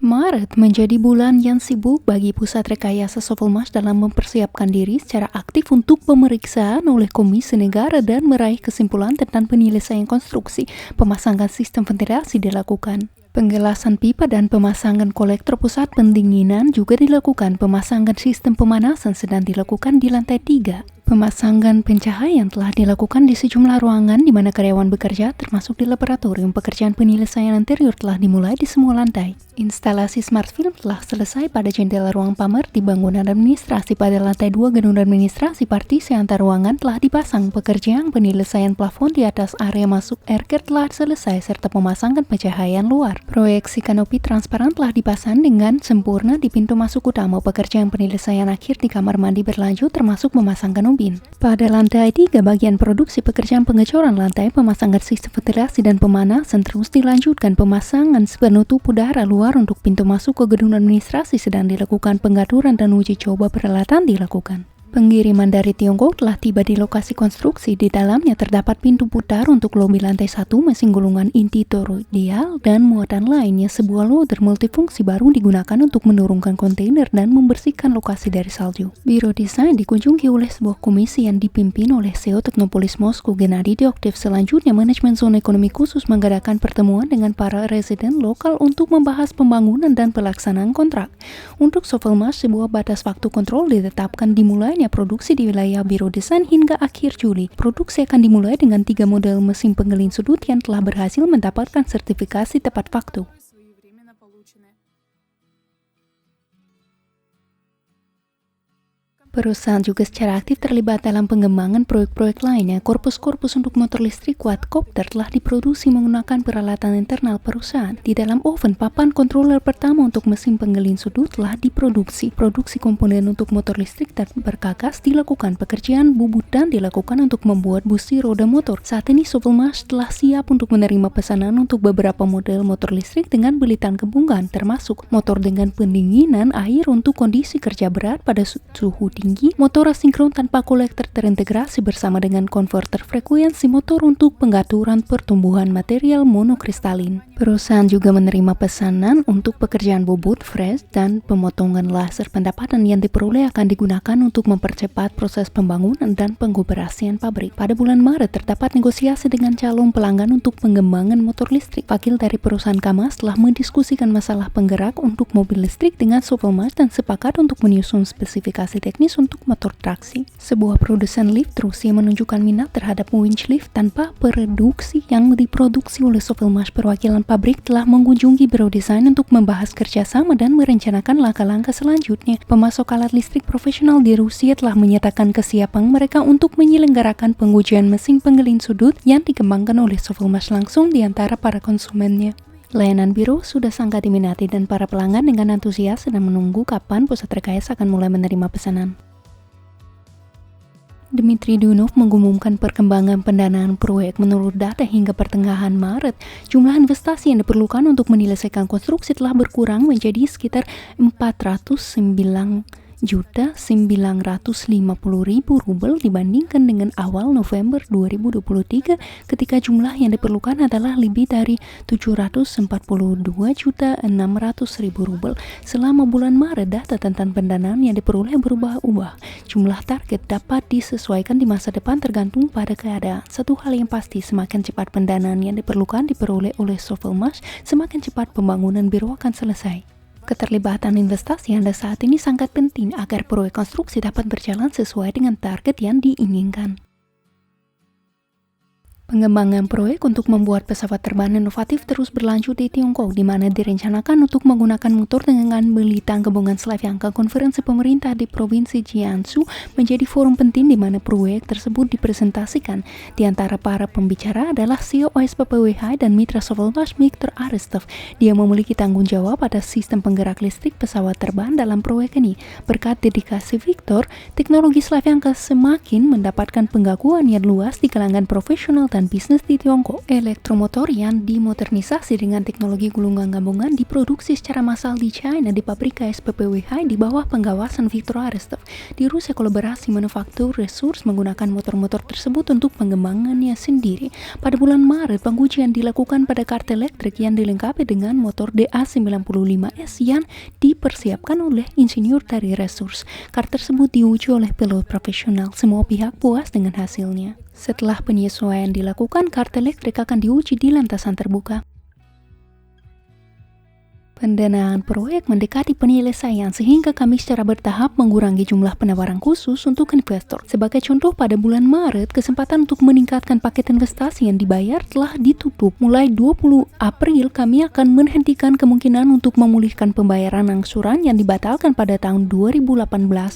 Maret menjadi bulan yang sibuk bagi pusat rekayasa Sovelmash dalam mempersiapkan diri secara aktif untuk pemeriksaan oleh Komisi Negara dan meraih kesimpulan tentang penyelesaian konstruksi pemasangan sistem ventilasi dilakukan. Penggelasan pipa dan pemasangan kolektor pusat pendinginan juga dilakukan. Pemasangan sistem pemanasan sedang dilakukan di lantai 3. Pemasangan pencahayaan telah dilakukan di sejumlah ruangan di mana karyawan bekerja, termasuk di laboratorium. Pekerjaan penyelesaian interior telah dimulai di semua lantai. Instalasi smart film telah selesai pada jendela ruang pamer di bangunan administrasi. Pada lantai 2 gedung administrasi, partisi antar ruangan telah dipasang. Pekerjaan penyelesaian plafon di atas area masuk aircare telah selesai, serta pemasangan pencahayaan luar. Proyeksi kanopi transparan telah dipasang dengan sempurna di pintu masuk utama. Pekerjaan penyelesaian akhir di kamar mandi berlanjut, termasuk memasang kanopi. Pada lantai 3 bagian produksi, pekerjaan pengecoran lantai, pemasangan sistem ventilasi dan pemanasan terus dilanjutkan. Pemasangan penutup udara luar untuk pintu masuk ke gedung administrasi sedang dilakukan. Pengaturan dan uji coba peralatan dilakukan. Pengiriman dari Tiongkok telah tiba di lokasi konstruksi. Di dalamnya terdapat pintu putar untuk lobi lantai 1, mesin gulungan inti toroidal, dan muatan lainnya. Sebuah loader multifungsi baru digunakan untuk menurunkan kontainer dan membersihkan lokasi dari salju. Biro desain dikunjungi oleh sebuah komisi yang dipimpin oleh CEO Teknopolis Moskow, Gennady Deoktev. Selanjutnya, manajemen zona ekonomi khusus mengadakan pertemuan dengan para residen lokal untuk membahas pembangunan dan pelaksanaan kontrak. Untuk Sovelmash, sebuah batas waktu kontrol ditetapkan dimulainya produksi di wilayah Biro Desain hingga akhir Juli. Produksi akan dimulai dengan 3 model mesin penggelin sudut yang telah berhasil mendapatkan sertifikasi tepat waktu. Perusahaan juga secara aktif terlibat dalam pengembangan proyek-proyek lainnya. Korpus-korpus untuk motor listrik quadcopter telah diproduksi menggunakan peralatan internal perusahaan. Di dalam oven, papan controller pertama untuk mesin penggelin sudut telah diproduksi. Produksi komponen untuk motor listrik dan berkakas dilakukan. Pekerjaan bubutan dilakukan untuk membuat busi roda motor. Saat ini Sovelmash telah siap untuk menerima pesanan untuk beberapa model motor listrik dengan belitan gabungan, termasuk motor dengan pendinginan air untuk kondisi kerja berat pada suhu tinggi, motor asinkron tanpa kolektor terintegrasi bersama dengan konverter frekuensi motor untuk pengaturan pertumbuhan material monokristalin. Perusahaan juga menerima pesanan untuk pekerjaan bobot, fresh, dan pemotongan laser. Pendapatan yang diperoleh akan digunakan untuk mempercepat proses pembangunan dan pengoperasian pabrik. Pada bulan Maret terdapat negosiasi dengan calon pelanggan untuk pengembangan motor listrik. Wakil dari perusahaan Kamaz telah mendiskusikan masalah penggerak untuk mobil listrik dengan Sovelmash dan sepakat untuk menyusun spesifikasi teknis untuk motor traksi. Sebuah produsen lift Rusia menunjukkan minat terhadap winch lift tanpa produksi yang diproduksi oleh Sovelmash. Perwakilan pabrik telah mengunjungi biro desain untuk membahas kerjasama dan merencanakan langkah-langkah selanjutnya. Pemasok alat listrik profesional di Rusia telah menyatakan kesiapan mereka untuk menyelenggarakan pengujian mesin penggelin sudut yang dikembangkan oleh Sovelmash langsung di antara para konsumennya. Layanan biro sudah sangat diminati dan para pelanggan dengan antusias sedang menunggu kapan pusat rekayasa akan mulai menerima pesanan. Dmitry Dunov mengumumkan perkembangan pendanaan proyek. Menurut data hingga pertengahan Maret, jumlah investasi yang diperlukan untuk menyelesaikan konstruksi telah berkurang menjadi sekitar 409.950.000 rubel dibandingkan dengan awal November 2023 ketika jumlah yang diperlukan adalah lebih dari 742.600.000 rubel. Selama bulan Maret, data tentang pendanaan yang diperoleh berubah-ubah. Jumlah target dapat disesuaikan di masa depan tergantung pada keadaan. Satu hal yang pasti, semakin cepat pendanaan yang diperlukan diperoleh oleh Sovelmash, semakin cepat pembangunan biro akan selesai. Keterlibatan investasi Anda saat ini sangat penting agar proyek konstruksi dapat berjalan sesuai dengan target yang diinginkan. Pengembangan proyek untuk membuat pesawat terbang inovatif terus berlanjut di Tiongkok, di mana direncanakan untuk menggunakan motor dengan belitan gabungan Slavyanka. Konferensi pemerintah di Provinsi Jiangsu menjadi forum penting di mana proyek tersebut dipresentasikan. Di antara para pembicara adalah CEO SPPWH dan mitra Sovelmash Viktor Arestov. Dia memiliki tanggung jawab atas sistem penggerak listrik pesawat terbang dalam proyek ini. Berkat dedikasi Viktor, teknologi Slavyanka semakin mendapatkan pengakuan yang luas di kalangan profesional dan mengembangkan bisnis di Tiongkok. Elektromotor yang dimodernisasi dengan teknologi gulungan gabungan diproduksi secara massal di China di pabrik KSPP Weihai di bawah pengawasan Viktor Arestov. Di Rusia, kolaborasi manufaktur Resurs menggunakan motor-motor tersebut untuk pengembangannya sendiri. Pada bulan Maret, pengujian dilakukan pada kart elektrik yang dilengkapi dengan motor DA95S yang dipersiapkan oleh insinyur dari Resurs. Kart tersebut diuji oleh pilot profesional. Semua pihak puas dengan hasilnya. Setelah penyesuaian dilakukan, kart elektrik akan diuji di lantasan terbuka. Pendanaan proyek mendekati penyelesaian sehingga kami secara bertahap mengurangi jumlah penawaran khusus untuk investor. Sebagai contoh, pada bulan Maret, kesempatan untuk meningkatkan paket investasi yang dibayar telah ditutup. Mulai 20 April, kami akan menghentikan kemungkinan untuk memulihkan pembayaran angsuran yang dibatalkan pada tahun 2018.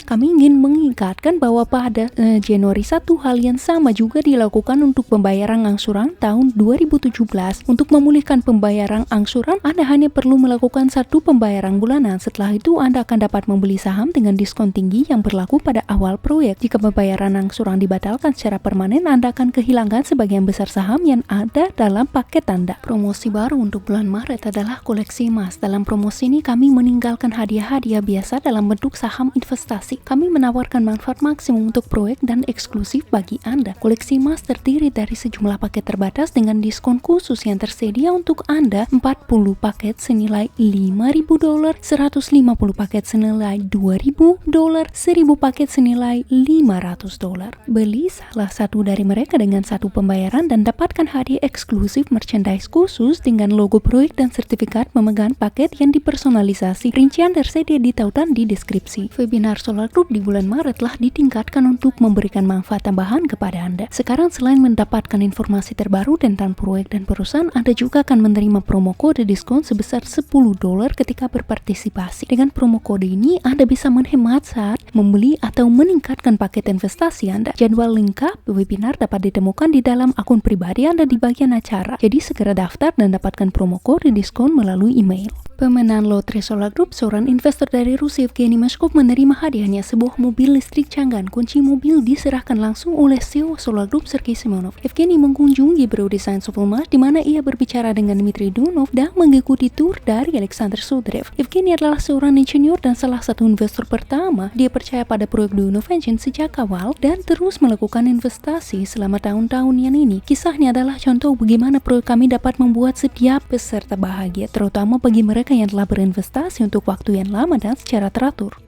Kami ingin mengingatkan bahwa pada Januari 1 hal yang sama juga dilakukan untuk pembayaran angsuran tahun 2017. Untuk memulihkan pembayaran angsuran, Anda hanya perlu melakukan satu pembayaran bulanan. Setelah itu, Anda akan dapat membeli saham dengan diskon tinggi yang berlaku pada awal proyek. Jika pembayaran angsuran dibatalkan secara permanen, Anda akan kehilangan sebagian besar saham yang ada dalam paket Anda. Promosi baru untuk bulan Maret adalah koleksi emas. Dalam promosi ini, kami meninggalkan hadiah-hadiah biasa dalam bentuk saham investasi. Kami menawarkan manfaat maksimum untuk proyek dan eksklusif bagi Anda. Koleksi emas terdiri dari sejumlah paket terbatas dengan diskon khusus yang tersedia untuk Anda. 40 paket senilai $5.000, 150 paket senilai $2.000, 1000 paket senilai $500. Beli salah satu dari mereka dengan satu pembayaran dan dapatkan hadiah eksklusif merchandise khusus dengan logo proyek dan sertifikat memegang paket yang dipersonalisasi. Rincian tersedia di tautan di deskripsi. Webinar Solar Group di bulan Maret telah ditingkatkan untuk memberikan manfaat tambahan kepada Anda. Sekarang, selain mendapatkan informasi terbaru tentang proyek dan perusahaan, Anda juga akan menerima promo kode diskon sebesar $10 ketika berpartisipasi. Dengan promo kode ini, Anda bisa menghemat saat membeli atau meningkatkan paket investasi Anda. Jadwal lengkap webinar dapat ditemukan di dalam akun pribadi Anda di bagian acara. Jadi segera daftar dan dapatkan promo kode diskon melalui email. Pemenang lotre Solar Group, seorang investor dari Rusia, Evgeny Meshkov, menerima hadiahnya sebuah mobil listrik Chang'an. Kunci mobil diserahkan langsung oleh CEO Solar Group, Sergei Simonov. Evgeny mengunjungi Bureau Design Sovelmash, di mana ia berbicara dengan Dmitry Dunov dan mengikuti tur dari Alexander Sudrev. Evgeny adalah seorang insinyur dan salah satu investor pertama. Dia percaya pada proyek Dunov Engine sejak awal dan terus melakukan investasi selama tahun-tahun yang ini. Kisahnya adalah contoh bagaimana proyek kami dapat membuat setiap peserta bahagia, terutama bagi mereka yang telah berinvestasi untuk waktu yang lama dan secara teratur.